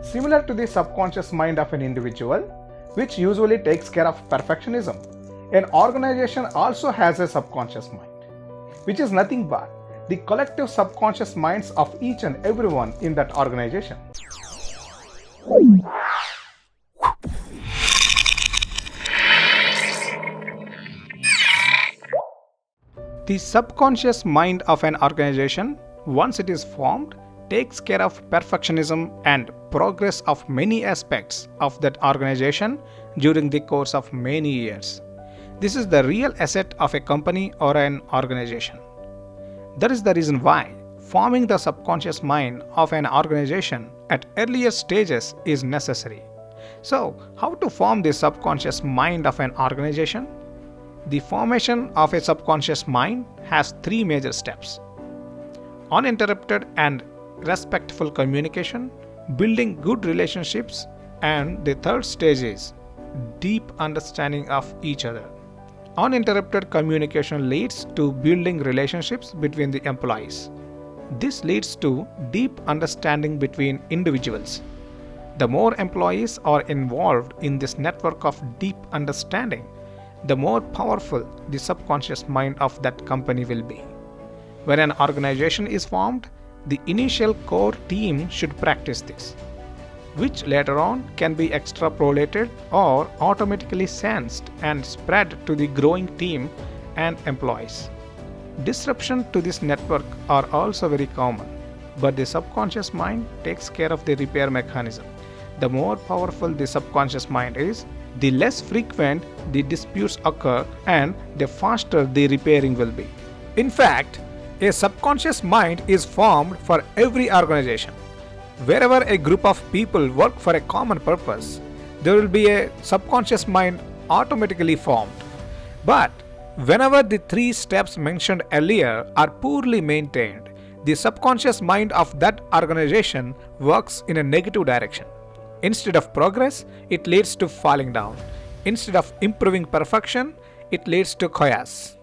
Similar to the subconscious mind of an individual, which usually takes care of perfectionism, an organization also has a subconscious mind, which is nothing but the collective subconscious minds of each and everyone in that organization. The subconscious mind of an organization, once it is formed, takes care of perfectionism and progress of many aspects of that organization during the course of many years. This is the real asset of a company or an organization. That is the reason why forming the subconscious mind of an organization at earlier stages is necessary. So, how to form the subconscious mind of an organization? The formation of a subconscious mind has three major steps: uninterrupted and respectful communication, building good relationships, and the third stage is deep understanding of each other. Uninterrupted communication leads to building relationships between the employees. This leads to deep understanding between individuals. The more employees are involved in this network of deep understanding, the more powerful the subconscious mind of that company will be. When an organization is formed, the initial core team should practice this, which later on can be extrapolated or automatically sensed and spread to the growing team and employees. Disruption to this network are also very common, but the subconscious mind takes care of the repair mechanism. The more powerful the subconscious mind is, the less frequent the disputes occur and the faster the repairing will be. In fact, a subconscious mind is formed for every organization. Wherever a group of people work for a common purpose, there will be a subconscious mind automatically formed. But whenever the three steps mentioned earlier are poorly maintained, the subconscious mind of that organization works in a negative direction. Instead of progress, it leads to falling down. Instead of improving perfection, it leads to chaos.